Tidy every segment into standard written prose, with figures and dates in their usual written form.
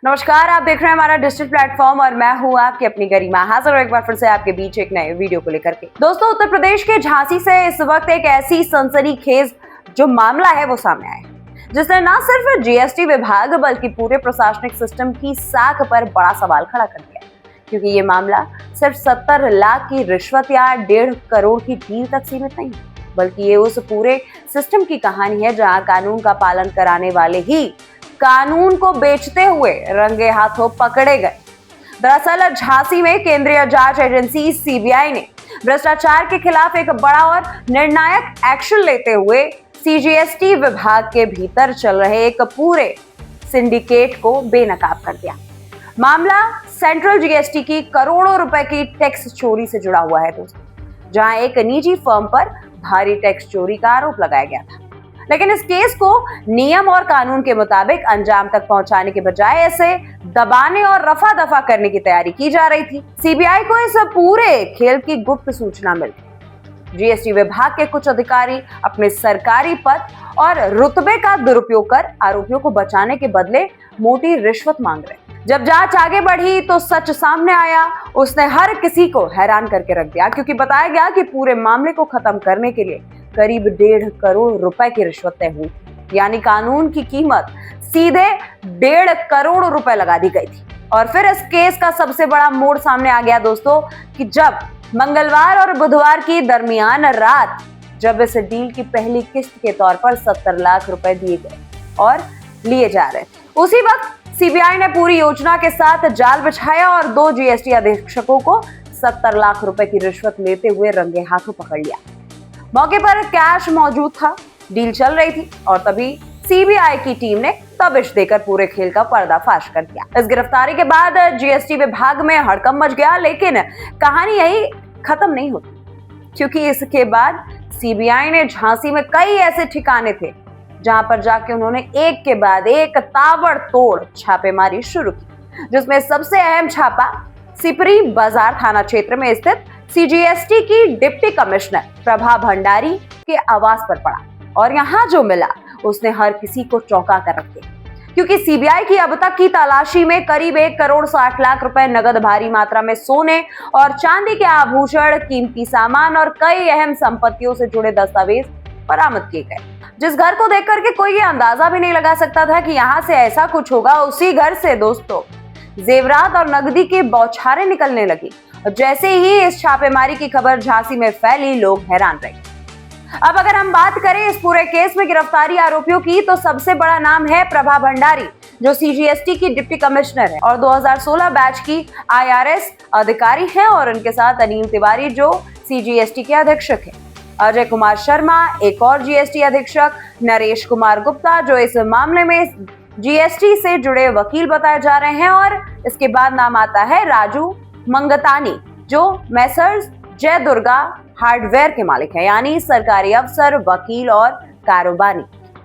नमस्कार, आप देख रहे हैं हमारा डिजिटल प्लेटफॉर्म और मैं हूं आपकी अपनी गरिमा, हाजिर एक बार फिर से आपके बीच एक नए वीडियो को लेकर के। दोस्तों, उत्तर प्रदेश के झांसी से इस वक्त एक ऐसी सनसनीखेज जो मामला है वो सामने आया है, जिसने न सिर्फ जीएसटी विभाग बल्कि पूरे प्रशासनिक सिस्टम की साख पर बड़ा सवाल खड़ा कर दिया। क्योंकि ये मामला सिर्फ 70 लाख की रिश्वत या 1.5 करोड़ की डील तक सीमित नहीं, बल्कि ये उस पूरे सिस्टम की कहानी है जहां कानून का पालन कराने वाले ही कानून को बेचते हुए रंगे हाथों पकड़े गए। दरअसल झांसी में केंद्रीय जांच एजेंसी सीबीआई ने भ्रष्टाचार के खिलाफ एक बड़ा और निर्णायक एक्शन लेते हुए सीजीएसटी विभाग के भीतर चल रहे एक पूरे सिंडिकेट को बेनकाब कर दिया। मामला सेंट्रल जीएसटी की करोड़ों रुपए की टैक्स चोरी से जुड़ा हुआ है दोस्तों, जहां एक निजी फर्म पर भारी टैक्स चोरी का आरोप लगाया गया था। लेकिन इस केस को नियम और कानून के मुताबिक अंजाम तक पहुंचाने के बजाय इसे दबाने और रफा दफा करने की तैयारी की जा रही थी। सीबीआई को इस पूरे खेल की गुप्त सूचना मिल गई। जीएसटी विभाग के कुछ अधिकारी अपने सरकारी पद और रुतबे का दुरुपयोग कर आरोपियों को बचाने के बदले मोटी रिश्वत मांग रहे। जब जांच आगे बढ़ी तो सच सामने आया। उसने हर किसी को हैरान करके रख दिया, क्योंकि बताया गया कि पूरे मामले को खत्म करने के लिए करीब 1.5 करोड़ रुपए की रिश्वत तय हुई, यानी कानून की कीमत सीधे 1.5 करोड़ रुपए लगा दी गई थी। और फिर इस केस का सबसे बड़ा मोड़ सामने आ गया दोस्तों, कि जब मंगलवार और बुधवार की दरमियान रात जब इस डील की पहली किस्त के तौर पर 70 लाख रुपए दिए गए और लिए जा रहे थे, उसी वक्त सीबीआई ने पूरी योजना के साथ जाल बिछाया और 2 जीएसटी अधीक्षकों को 70 लाख रुपए की रिश्वत लेते हुए रंगे हाथों पकड़ लिया। मौके पर कैश मौजूद था, डील चल रही थी और तभी सीबीआई की टीम ने दबिश देकर पूरे खेल का पर्दाफाश कर दिया। इस गिरफ्तारी के बाद जीएसटी विभाग में हड़कंप मच गया, लेकिन कहानी यही खत्म नहीं होती, क्योंकि इसके बाद सीबीआई ने झांसी में कई ऐसे ठिकाने थे जहां पर जाके उन्होंने एक के बाद एक ताबड़तोड़ छापेमारी शुरू की, जिसमें सबसे अहम छापा सिपरी बाजार थाना क्षेत्र में स्थित सीजीएसटी की डिप्टी कमिश्नर प्रभा भंडारी के आवास पर पड़ा। और यहाँ जो मिला उसने हर किसी को चौंका कर रख दिया, क्योंकि सीबीआई की अब तक की तलाशी में करीब 1 करोड़ 60 लाख रुपए नगद, भारी मात्रा में सोने और चांदी के आभूषण, कीमती सामान और कई अहम संपत्तियों से जुड़े दस्तावेज बरामद किए गए। जिस घर को देख करके कोई ये अंदाजा भी नहीं लगा सकता था कि यहाँ से ऐसा कुछ होगा, उसी घर से दोस्तों जेवरात और नकदी के बौछारें निकलने लगी। जैसे ही इस छापेमारी की खबर झांसी में फैली, लोग हैरान रहे। अब अगर हम बात करें इस पूरे केस में गिरफ्तारी आरोपियों की, तो सबसे बड़ा नाम है प्रभा भंडारी, जो सीजीएसटी की डिप्टी कमिश्नर है और 2016 बैच की आईआरएस अधिकारी है, और उनके साथ अनिल तिवारी जो सीजीएसटी के अधीक्षक है, अजय कुमार शर्मा एक और जीएसटी अधीक्षक, नरेश कुमार गुप्ता जो इस मामले में जीएसटी से जुड़े वकील बताए जा रहे हैं, और इसके बाद नाम आता है राजू मंगतानी जो मैसर्स जय दुर्गा हार्डवेयर के मालिक है, यानी सरकारी अफसर, वकील और कारोबारी।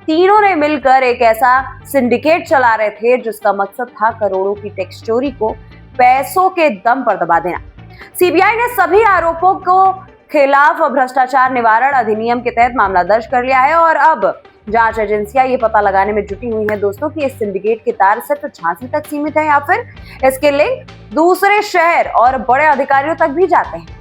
तीनों ने मिलकर एक ऐसा सिंडिकेट चला रहे थे जिसका मकसद था करोड़ों की टैक्स चोरी को पैसों के दम पर दबा देना। सीबीआई ने सभी आरोपों को खिलाफ भ्रष्टाचार निवारण अधिनियम के तहत मामला दर्ज कर लिया है, और अब जांच एजेंसियां ये पता लगाने में जुटी हुई हैं दोस्तों कि इस सिंडिकेट के तार सिर्फ झांसी तक सीमित है या फिर इसके लिंक दूसरे शहर और बड़े अधिकारियों तक भी जाते हैं।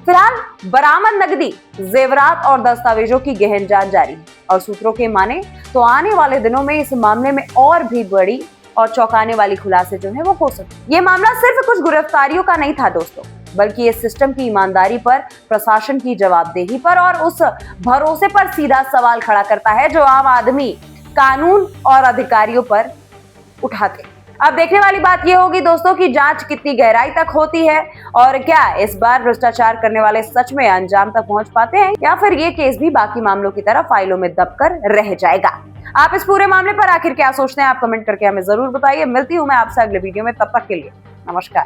फिलहाल बरामद नकदी, जेवरात और दस्तावेजों की गहन जांच जारी है, और सूत्रों के माने तो आने वाले दिनों में इस मामले में और भी बड़ी और चौंकाने वाली खुलासे जो है वो हो सकती। ये मामला सिर्फ कुछ गिरफ्तारियों का नहीं था दोस्तों, बल्कि इस सिस्टम की ईमानदारी पर, प्रशासन की जवाबदेही पर और उस भरोसे पर सीधा सवाल खड़ा करता है जो आम आदमी कानून और अधिकारियों पर उठाते। अब देखने वाली बात यह होगी दोस्तों कि जांच कितनी गहराई तक होती है, और क्या इस बार भ्रष्टाचार करने वाले सच में अंजाम तक पहुंच पाते हैं, या फिर ये केस भी बाकी मामलों की तरह फाइलों में दबकर रह जाएगा। आप इस पूरे मामले पर आखिर क्या सोचते हैं, आप कमेंट करके हमें जरूर बताइए। मिलती हूँ मैं आपसे अगले वीडियो में, तब तक के लिए नमस्कार।